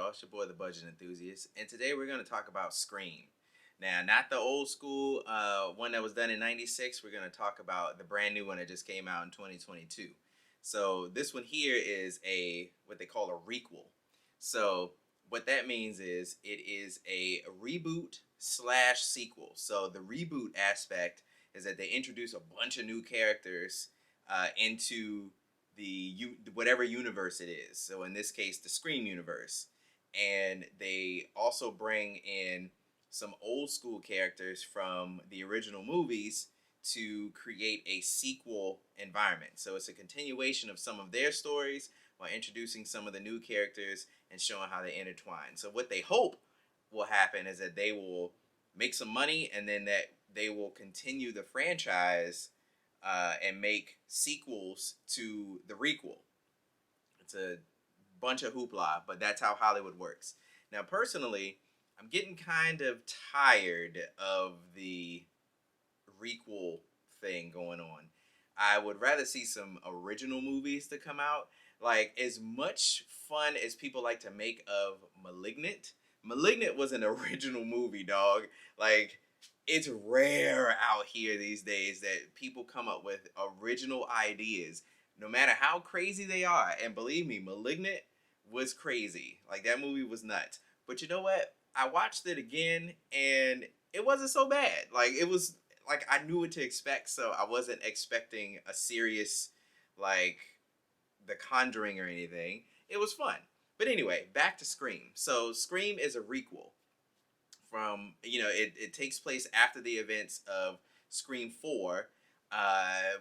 y'all? It's your boy, the Budget Enthusiast, and today we're going to talk about Scream. Now, not the old school one that was done in '96. We're going to talk about the brand new one that just came out in 2022. So this one here is what they call a requel. So what that means is it is a reboot slash sequel. So the reboot aspect is that they introduce a bunch of new characters into whatever universe it is. So in this case, the Scream universe, and they also bring in some old school characters from the original movies to create a sequel environment. So it's a continuation of some of their stories while introducing some of the new characters and showing how they intertwine. So what they hope will happen is that they will make some money, and then that they will continue the franchise and make sequels to the requel. It's a bunch of hoopla, but that's how Hollywood works. Now, personally, I'm getting kind of tired of the requel thing going on. I would rather see some original movies to come out. Like, as much fun as people like to make of Malignant was an original movie, dog. Like, it's rare out here these days that people come up with original ideas, no matter how crazy they are. And believe me, Malignant was crazy. Like, that movie was nuts. But you know what? I watched it again, and it wasn't so bad. Like, it was like I knew what to expect, so I wasn't expecting a serious, like, The Conjuring or anything. It was fun. But anyway, back to Scream. So Scream is a requel from, it takes place after the events of Scream 4,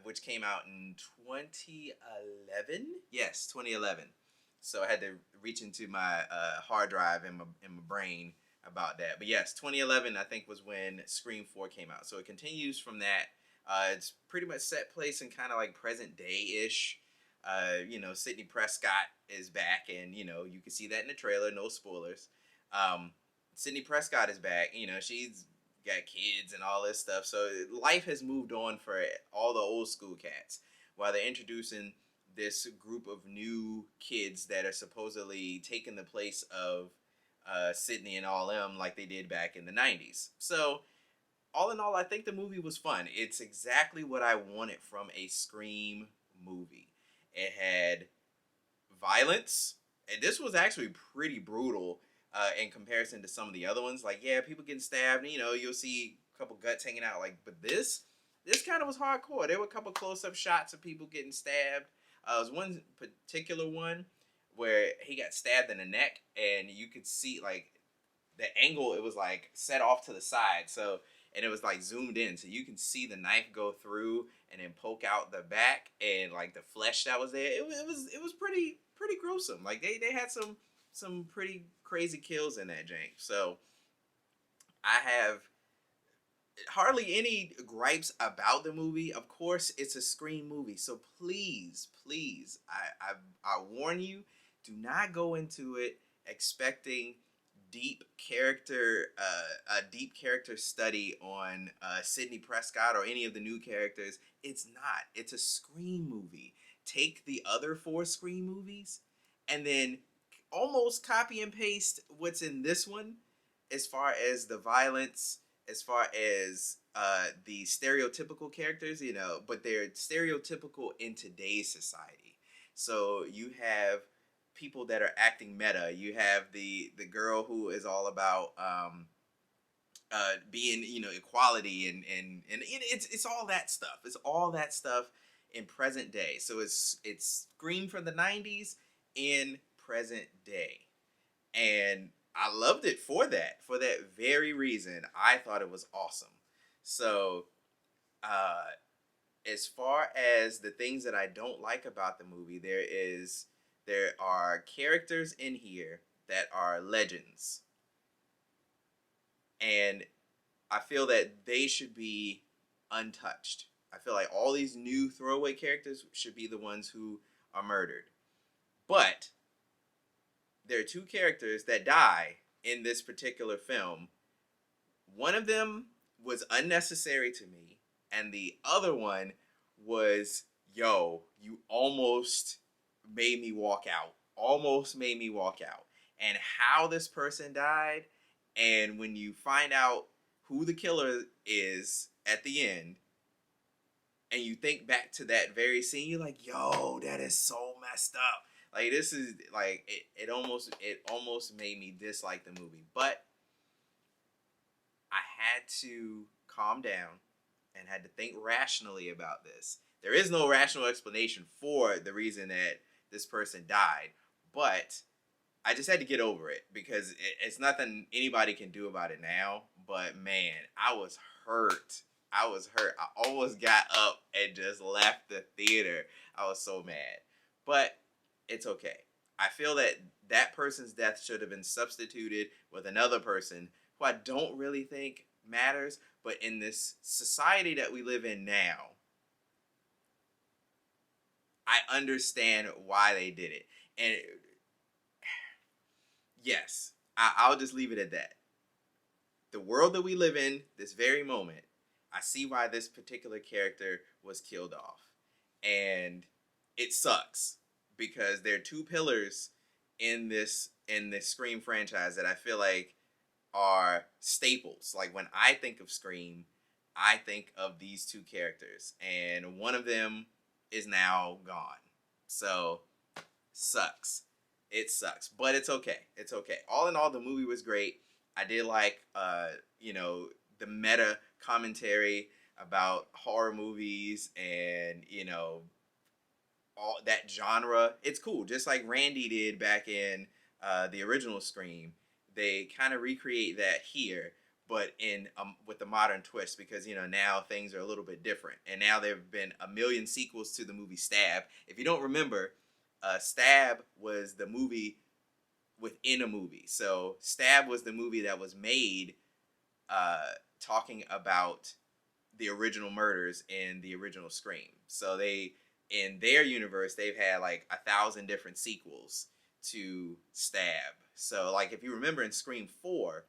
which came out in 2011. Yes, 2011. So I had to reach into my hard drive in my brain about that. But yes, 2011 I think was when Scream 4 came out. So it continues from that. It's pretty much set place in kind of like present day ish. Sidney Prescott is back, and you can see that in the trailer. No spoilers. Sidney Prescott is back. She's got kids and all this stuff. So life has moved on for all the old school cats, while they're introducing this group of new kids that are supposedly taking the place of Sydney and all them, like they did back in the '90s. So all in all, I think the movie was fun. It's exactly what I wanted from a Scream movie. It had violence, and this was actually pretty brutal in comparison to some of the other ones. Like, yeah, people getting stabbed, you'll see a couple guts hanging out. Like, but this kind of was hardcore. There were a couple close-up shots of people getting stabbed. There was one particular one where he got stabbed in the neck, and you could see, like, the angle, it was like set off to the side, so, and it was like zoomed in, so you can see the knife go through and then poke out the back, and like the flesh that was there. It was pretty gruesome. Like, they had some pretty crazy kills in that jank. So I have hardly any gripes about the movie. Of course, it's a Scream movie, so please, I warn you, do not go into it expecting a deep character study on Sidney Prescott or any of the new characters. It's not. It's a Scream movie. Take the other 4 Scream movies and then almost copy and paste what's in this one, as far as the violence, as far as the stereotypical characters, but they're stereotypical in today's society. So you have people that are acting meta. You have the girl who is all about being, equality, and it's all that stuff. It's all that stuff in present day. So it's Scream from the '90s in present day, and I loved it for that very reason. I thought it was awesome. So, as far as the things that I don't like about the movie, there are characters in here that are legends, and I feel that they should be untouched. I feel like all these new throwaway characters should be the ones who are murdered. But there are 2 characters that die in this particular film. One of them was unnecessary to me, and the other one was, yo, you almost made me walk out. Almost made me walk out. and how this person died, and when you find out who the killer is at the end, and you think back to that very scene, you're like, yo, that is so messed up. Like this is like it almost made me dislike the movie. But I had to calm down and had to think rationally about this. There is no rational explanation for the reason that this person died, but I just had to get over it because it's nothing anybody can do about it now. But man, I was hurt. I was hurt. I almost got up and just left the theater. I was so mad. But it's okay. I feel that that person's death should have been substituted with another person who I don't really think matters. But in this society that we live in now, I understand why they did it. And yes, I'll just leave it at that. The world that we live in, this very moment, I see why this particular character was killed off. And it sucks because there are two pillars in this Scream franchise that I feel like are staples. Like when I think of Scream, I think of these two characters, and one of them is now gone. So sucks. It sucks, but it's okay. It's okay. All in all, the movie was great. I did like, the meta commentary about horror movies and all that genre. It's cool, just like Randy did back in the original Scream. They kind of recreate that here, but in with the modern twist because now things are a little bit different, and now there have been a million sequels to the movie Stab. If you don't remember, Stab was the movie within a movie. So Stab was the movie that was made talking about the original murders in the original Scream. So they, in their universe, they've had like 1,000 different sequels to Stab. So like if you remember in Scream 4,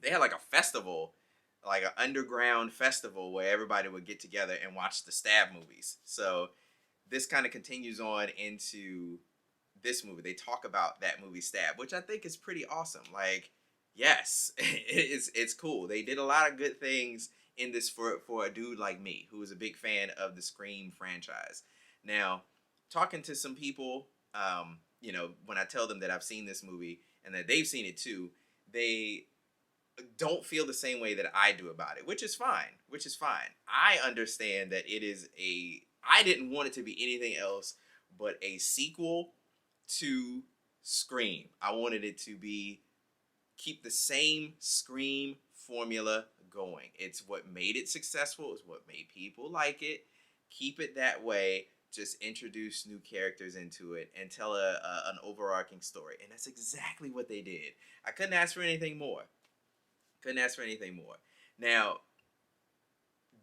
they had like a festival, like an underground festival where everybody would get together and watch the Stab movies. So this kind of continues on into this movie. They talk about that movie Stab, which I think is pretty awesome. Like, yes, it's cool. They did a lot of good things in this for a dude like me who is a big fan of the Scream franchise. Now, talking to some people, when I tell them that I've seen this movie and that they've seen it too, they don't feel the same way that I do about it, which is fine. Which is fine. I understand that it is I didn't want it to be anything else but a sequel to Scream. I wanted it to be keep the same Scream formula going. It's what made it successful. It's what made people like it. Keep it that way. Just introduce new characters into it and tell an overarching story. And that's exactly what they did. I couldn't ask for anything more. Couldn't ask for anything more. Now,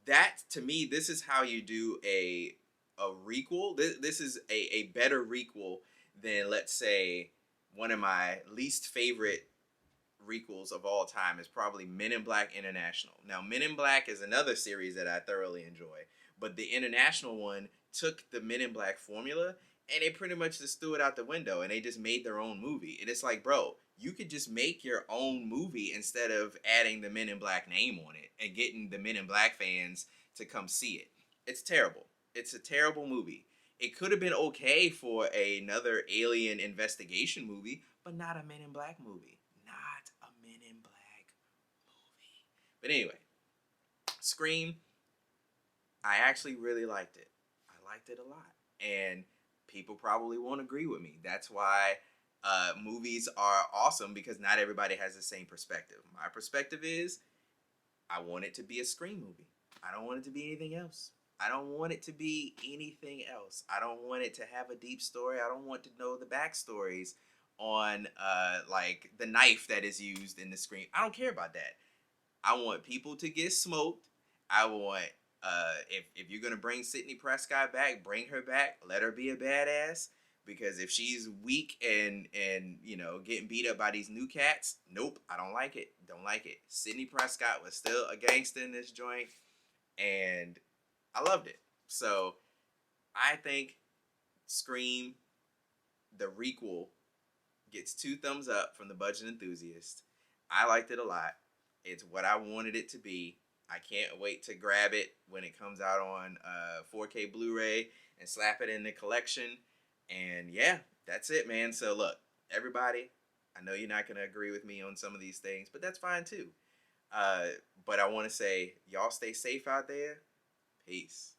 that to me, this is how you do a requel. This is a better requel than, let's say, one of my least favorite requels of all time is probably Men in Black International. Now, Men in Black is another series that I thoroughly enjoy, but the international one took the Men in Black formula and they pretty much just threw it out the window and they just made their own movie. And it's like, bro, you could just make your own movie instead of adding the Men in Black name on it and getting the Men in Black fans to come see it. It's terrible. It's a terrible movie. It could have been okay for another alien investigation movie, but not a Men in Black movie. Not a Men in Black movie. But anyway, Scream, I actually really liked it. I liked it a lot. And people probably won't agree with me. That's why movies are awesome, because not everybody has the same perspective. My perspective is I want it to be a Scream movie. I don't want it to be anything else. I don't want it to be anything else. I don't want it to have a deep story. I don't want to know the backstories on like the knife that is used in the Scream. I don't care about that. I want people to get smoked. I want if you're gonna bring Sidney Prescott back, bring her back. Let her be a badass. Because if she's weak and getting beat up by these new cats, nope, I don't like it. Don't like it. Sidney Prescott was still a gangster in this joint, and I loved it. So I think Scream, the requel, Gets 2 thumbs up from the budget enthusiast. I liked it a lot. It's what I wanted it to be. I can't wait to grab it when it comes out on 4K Blu-ray and slap it in the collection. And yeah, that's it, man. So look, everybody, I know you're not gonna agree with me on some of these things, but that's fine too. Uh, but I want to say, y'all stay safe out there. Peace.